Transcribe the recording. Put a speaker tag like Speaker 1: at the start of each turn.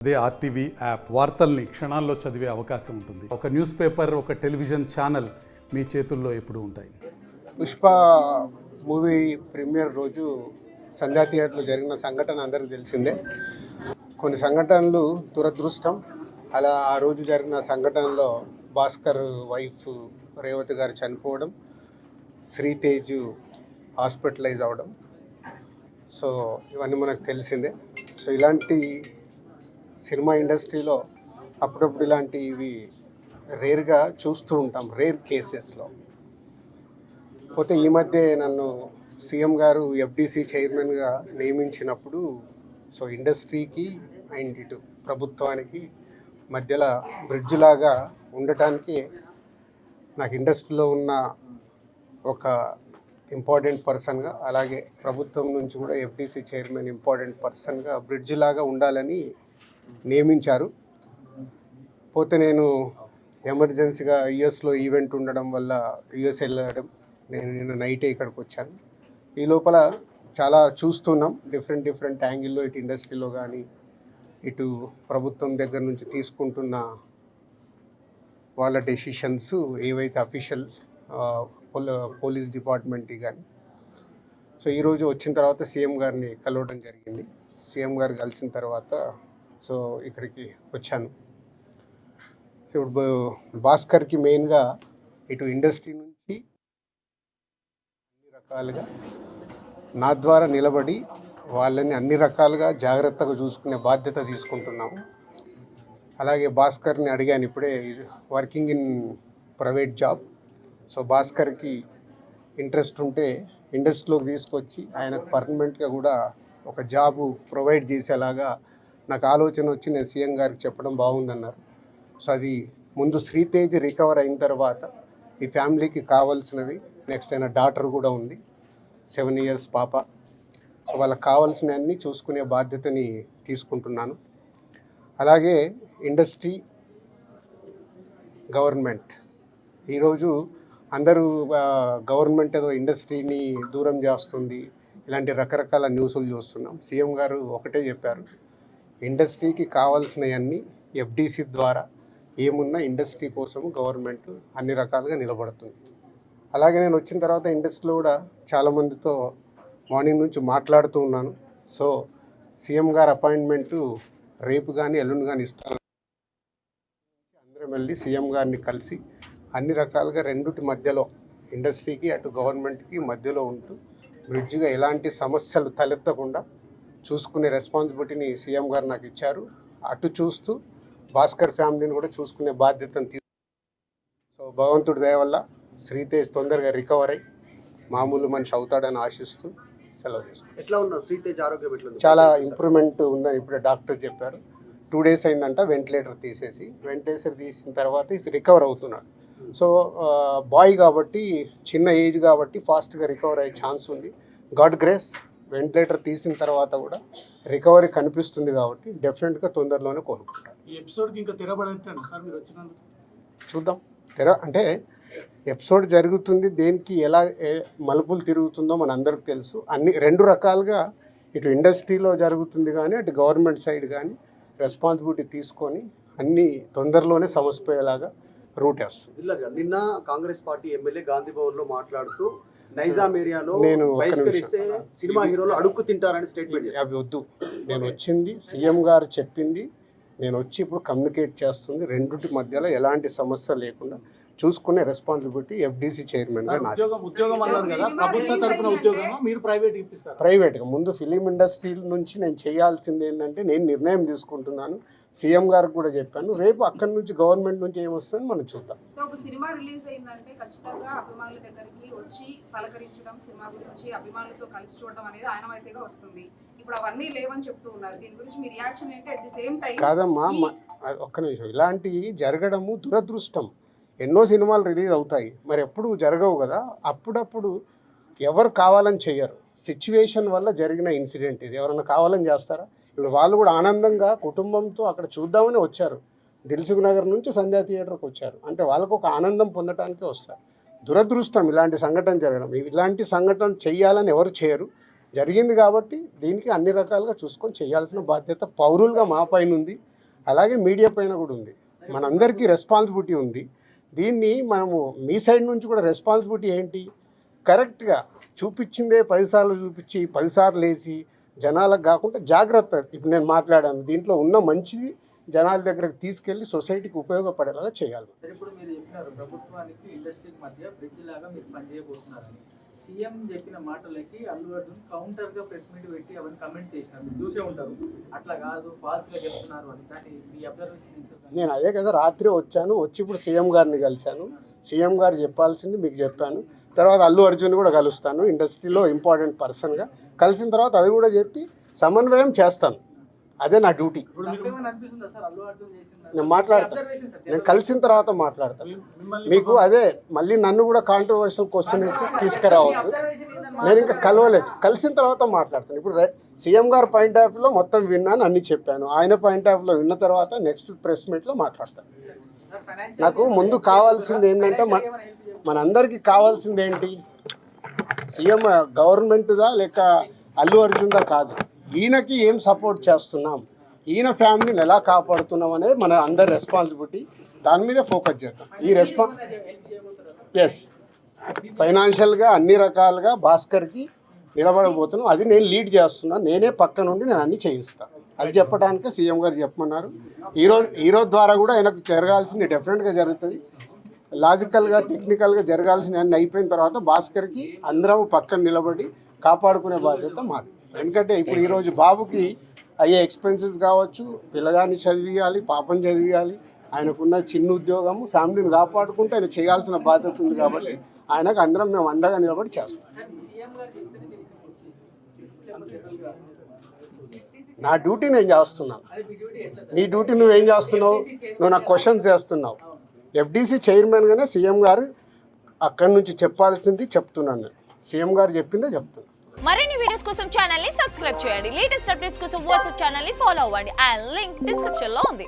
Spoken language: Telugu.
Speaker 1: అదే ఆర్టీవీ యాప్ వార్తల్ని క్షణాల్లో చదివే అవకాశం ఉంటుంది. ఒక న్యూస్ పేపర్, ఒక టెలివిజన్ ఛానల్ మీ చేతుల్లో ఎప్పుడూ ఉంటాయి.
Speaker 2: పుష్ప మూవీ ప్రీమియర్ రోజు సంధ్యా థియేటర్లో జరిగిన సంఘటన అందరికీ తెలిసిందే. కొన్ని సంఘటనలు దురదృష్టం. అలా ఆ రోజు జరిగిన సంఘటనలో భాస్కర్ వైఫ్ రేవతి గారు చనిపోవడం, శ్రీతేజ్ హాస్పిటలైజ్ అవ్వడం, సో ఇవన్నీ మనకు తెలిసిందే. సో ఇలాంటి సినిమా ఇండస్ట్రీలో అప్పుడప్పుడు ఇలాంటివి రేర్గా చూస్తూ ఉంటాం, రేర్ కేసెస్లో. పోతే ఈ మధ్య నన్ను సీఎం గారు ఎఫ్డీసీ చైర్మన్గా నియమించినప్పుడు సో ఇండస్ట్రీకి అండ్ ఇటు ప్రభుత్వానికి మధ్యలో బ్రిడ్జ్ లాగా ఉండటానికి నాకు ఇండస్ట్రీలో ఉన్న ఒక ఇంపార్టెంట్ పర్సన్గా, అలాగే ప్రభుత్వం నుంచి కూడా ఎఫ్డీసీ చైర్మన్ ఇంపార్టెంట్ పర్సన్గా బ్రిడ్జ్ లాగా ఉండాలని నియమించారు. పోతే నేను ఎమర్జెన్సీగా యుఎస్లో ఈవెంట్ ఉండడం వల్ల యుఎస్ వెళ్ళడం, నేను నిన్న నైటే ఇక్కడికి వచ్చాను. ఈ లోపల చాలా చూస్తున్నాం డిఫరెంట్ యాంగిల్లో, ఇటు ఇండస్ట్రీలో కానీ ఇటు ప్రభుత్వం దగ్గర నుంచి తీసుకుంటున్న వాళ్ళ డెసిషన్స్ ఏవైతే అఫీషియల్ పోలీస్ డిపార్ట్మెంట్కి కానీ. సో ఈరోజు వచ్చిన తర్వాత సీఎం గారిని కలవడం జరిగింది. సీఎం గారు కలిసిన తర్వాత సో ఇక్కడికి వచ్చాను. ఇప్పుడు భాస్కర్కి మెయిన్గా ఇటు ఇండస్ట్రీ నుంచి అన్ని రకాలుగా నా ద్వారా నిలబడి వాళ్ళని అన్ని రకాలుగా జాగ్రత్తగా చూసుకునే బాధ్యత తీసుకుంటున్నాము. అలాగే భాస్కర్ని అడిగాను ఇప్పుడే, working in private job. So భాస్కర్కి ఇంట్రెస్ట్ ఉంటే ఇండస్ట్రీలోకి తీసుకొచ్చి ఆయనకు పర్మనెంట్గా కూడా ఒక జాబు ప్రొవైడ్ చేసేలాగా నాకు ఆలోచన వచ్చి నేను సీఎం గారికి చెప్పడం బాగుందన్నారు. సో అది ముందు శ్రీతేజ్ రికవర్ అయిన తర్వాత ఈ ఫ్యామిలీకి కావాల్సినవి, నెక్స్ట్ అయిన డాటర్ కూడా ఉంది, 7 years పాప. సో వాళ్ళకి కావాల్సినవన్నీ చూసుకునే బాధ్యతని తీసుకుంటున్నాను. అలాగే ఇండస్ట్రీ, గవర్నమెంట్, ఈరోజు అందరూ గవర్నమెంట్ ఏదో ఇండస్ట్రీని దూరం చేస్తుంది, ఇలాంటి రకరకాల న్యూస్లు చూస్తున్నాం. సీఎం గారు ఒకటే చెప్పారు, ఇండస్ట్రీకి కావాల్సినవన్నీ ఎఫ్డీసీ ద్వారా ఏమున్నా ఇండస్ట్రీ కోసం గవర్నమెంట్ అన్ని రకాలుగా నిలబడుతుంది. అలాగే నేను వచ్చిన తర్వాత ఇండస్ట్రీలో కూడా చాలామందితో మార్నింగ్ నుంచి మాట్లాడుతూ ఉన్నాను. సో సీఎం గారు అపాయింట్మెంటు రేపు కానీ ఎల్లుండి కానీ ఇస్తాను. అందరం వెళ్ళి సీఎం గారిని కలిసి అన్ని రకాలుగా రెండుటి మధ్యలో, ఇండస్ట్రీకి అటు గవర్నమెంట్కి మధ్యలో ఉంటూ బ్రిడ్జిగా ఎలాంటి సమస్యలు తలెత్తకుండా చూసుకునే రెస్పాన్సిబిలిటీని సీఎం గారు నాకు ఇచ్చారు. అటు చూస్తూ భాస్కర్ ఫ్యామిలీని కూడా చూసుకునే బాధ్యతను సో భగవంతుడి దయ వల్ల శ్రీతేజ్ తొందరగా రికవర్ అయ్యి మామూలు మనిషి అవుతాడని ఆశిస్తూ సెలవు తీసుకుంటాను.
Speaker 3: ఎట్లా ఉన్నారు శ్రీతేజ్ ఆరోగ్యం? ఎట్లా ఉంది?
Speaker 2: చాలా ఇంప్రూవ్మెంట్ ఉందని ఇప్పుడే డాక్టర్ చెప్పారు. 2 days అయిందంట వెంటిలేటర్ తీసిన తర్వాత రికవర్ అవుతున్నాడు. సో బాయ్ కాబట్టి, చిన్న ఏజ్ కాబట్టి ఫాస్ట్గా రికవర్ అయ్యే ఛాన్స్ ఉంది. గాడ్ గ్రేస్, వెంటిలేటర్ తీసిన తర్వాత కూడా రికవరీ కనిపిస్తుంది కాబట్టి డెఫినెట్గా తొందరలోనే కోలుకుంటారు.
Speaker 4: ఈ ఎపిసోడ్కి ఇంకా తెరబడేటట్టు సార్ మీరు వచ్చినందుకు
Speaker 2: చూద్దాం. అంటే ఎపిసోడ్ జరుగుతుంది, దేనికి ఎలా మలుపులు తిరుగుతుందో మన అందరికి తెలుసు. అన్ని 2 రకాలుగా ఇటు ఇండస్ట్రీలో జరుగుతుంది కానీ అటు గవర్నమెంట్ సైడ్ కానీ రెస్పాన్సిబిలిటీ తీసుకొని అన్ని తొందరలోనే సమసిపోయేలాగా రూట్ వేస్తుంది.
Speaker 3: నిన్న కాంగ్రెస్ పార్టీ ఎమ్మెల్యే గాంధీ భవన్లో మాట్లాడుతూ నైజాం ఏరియాలో
Speaker 2: నేను
Speaker 3: సినిమా హీరోలు అడుక్కు తింటారని స్టేట్మెంట్.
Speaker 2: అవి వద్దు, నేను వచ్చింది సీఎం గారు చెప్పింది, నేను వచ్చి ఇప్పుడు కమ్యూనికేట్ చేస్తుంది. రెండుటి మధ్యలో ఎలాంటి సమస్య లేకుండా చూసుకునే రెస్పాన్సిబిలిటీ ఎఫ్డీసీ చైర్మన్గా నాది. ప్రైవేట్గా ముందు ఫిలిం ఇండస్ట్రీ నుంచి నేను చేయాల్సింది ఏంటంటే, నేను నిర్ణయం తీసుకుంటున్నాను, సీఎం గారికి కూడా చెప్పాను. రేపు అక్కడి నుంచి గవర్నమెంట్ నుంచి ఏమొస్తుందని మనం చూద్దాం.
Speaker 5: ఒక సినిమా రిలీజ్ అయిందంటే ఖచ్చితంగా అభిమానుల దగ్గరికి వచ్చి పలకరించడం, సినిమా గురించి అభిమానులతో కలిసి చూడడం అనేది ఆనవాయితీగా వస్తుంది. ఇప్పుడు అవన్నీ లేవని చెప్తూ ఉన్నారు. దీని గురించి మీ రియాక్షన్ ఏంటి? అట్ ది సేమ్ టైం
Speaker 2: కాదమ్మా, ఒక్క నిమిషం, ఇలాంటివి జరగడము దురదృష్టం. ఎన్నో సినిమాలు రిలీజ్ అవుతాయి, మరి ఎప్పుడు జరగవు కదా. అప్పుడప్పుడు ఎవరు కావాలని చెయ్యరు, సిచ్యువేషన్ వల్ల జరిగిన ఇన్సిడెంట్ ఇది. ఎవరైనా కావాలని చేస్తారా? ఇప్పుడు వాళ్ళు కూడా ఆనందంగా కుటుంబంతో అక్కడ చూద్దామని వచ్చారు. దిల్సుఖ్ నగర్ నుంచి సంధ్యా థియేటర్కి వచ్చారు అంటే వాళ్ళకు ఒక ఆనందం పొందటానికే వస్తారు. దురదృష్టం ఇలాంటి సంఘటన జరగడం. ఇలాంటి సంఘటన చెయ్యాలని ఎవరు చేయరు. జరిగింది కాబట్టి దీనికి అన్ని రకాలుగా చూసుకొని చేయాల్సిన బాధ్యత పౌరులుగా మా పైన ఉంది. అలాగే మీడియా పైన కూడా ఉంది. మనందరికీ రెస్పాన్సిబిలిటీ ఉంది. దీన్ని మనము మీ సైడ్ నుంచి కూడా రెస్పాన్సిబిలిటీ ఏంటి, కరెక్ట్గా చూపించిందే 10 సార్లు చూపించి 10 సార్లు వేసి జనాలకు కాకుండా జాగ్రత్త. ఇప్పుడు నేను మాట్లాడాను, దీంట్లో ఉన్న మంచిది జనాల దగ్గరకు తీసుకెళ్ళి సొసైటీకి ఉపయోగపడేలాగా చేయాలి.
Speaker 6: ఇప్పుడు మీరు చెప్పినారు ప్రభుత్వానికి ఇండస్ట్రీకి మధ్య బ్రిడ్జ్ లాగా మీరు పనిచేయబోతున్నారని. సీఎం చెప్పిన మాటలకి అల్లు అర్జున్ కౌంటర్గా ప్రెస్ మీట్ పెట్టి అవన్నీ కమెంట్స్ చేసినారు, మీరు చూసే ఉంటారు. అట్లా కాదు, ఫాల్స్గా చెప్తున్నారు అని. దాన్ని మీ అబ్జర్వేషన్.
Speaker 2: నేను అదే కదా రాత్రి వచ్చాను, వచ్చి ఇప్పుడు సీఎం గారిని కలిశాను. సీఎం గారు చెప్పాల్సింది మీకు చెప్పాను. తర్వాత అల్లు అర్జున్ కూడా కలుస్తాను, ఇండస్ట్రీలో ఇంపార్టెంట్ పర్సన్గా. కలిసిన తర్వాత అది కూడా చెప్పి సమన్వయం చేస్తాను. అదే నా డ్యూటీ. నేను మాట్లాడతాను, నేను కలిసిన తర్వాత మాట్లాడతాను. మీకు అదే మళ్ళీ నన్ను కూడా కాంట్రవర్షియల్ క్వశ్చన్ వేసి తీసుకురావద్దు. నేను ఇంకా కలవలేదు, కలిసిన తర్వాత మాట్లాడతాను. ఇప్పుడు సీఎం గారు పాయింట్ ఆఫ్ వ్యూలో మొత్తం విన్నాను, అన్నీ చెప్పాను. ఆయన పాయింట్ ఆఫ్ వ్యూలో విన్న తర్వాత నెక్స్ట్ ప్రెస్ మీట్లో మాట్లాడతాను. నాకు ముందు కావాల్సింది ఏంటంటే మనందరికీ కావాల్సింది ఏంటి, సీఎం గవర్నమెంట్దా లేక అల్లు అర్జున్దా కాదు, ఈయనకి ఏం సపోర్ట్ చేస్తున్నాం, ఈయన ఫ్యామిలీని ఎలా కాపాడుతున్నాం అనేది మన అందరి రెస్పాన్సిబిలిటీ. దాని మీద ఫోకస్ చేద్దాం. ఈ ఎస్ ఫైనాన్షియల్గా అన్ని రకాలుగా భాస్కర్కి నిలబడబోతున్నాం. అది నేను లీడ్ చేస్తున్నాను, నేనే పక్క నుండి నేను అన్నీ చేయిస్తాను. అది చెప్పడానికే సీఎం గారు చెప్పమన్నారు. ఈరోజు ద్వారా కూడా ఆయనకు జరగాల్సింది డెఫినెట్గా జరుగుతుంది. లాజికల్గా టెక్నికల్గా జరగాల్సింది అన్నీ అయిపోయిన తర్వాత భాస్కర్కి అందరం పక్కన నిలబడి కాపాడుకునే బాధ్యత మాది. ఎందుకంటే ఇప్పుడు ఈరోజు బాబుకి అయ్యే ఎక్స్పెన్సెస్ కావచ్చు, పిల్లగాన్ని చదివియాలి, పాపం చదివియాలి, ఆయనకున్న చిన్న ఉద్యోగము, ఫ్యామిలీని కాపాడుకుంటూ ఆయన చేయాల్సిన బాధ్యత ఉంది. కాబట్టి ఆయనకు అందరం మేము అండగా నిలబడి చేస్తాం. నా డ్యూటీ నేను చేస్తున్నాను, నీ డ్యూటీ నువ్వేం చేస్తున్నావు, నువ్వు నాకు క్వశ్చన్స్ చేస్తున్నావు. ఎఫ్డీసీ చైర్మన్గానే సీఎం గారు అక్కడి నుంచి చెప్పాల్సింది చెప్తున్నాను. నేను సీఎం గారు చెప్పిందే చెప్తున్నాను.
Speaker 7: మరిన్ని వీడియోస్ కోసం ఛానల్ ని సబ్స్క్రైబ్ చేయండి. లేటెస్ట్ అప్డేట్స్ కోసం వాట్సాప్ ఛానల్ ని ఫాలో అవ్వండి. ఆ లింక్ డిస్క్రిప్షన్ లో ఉంది.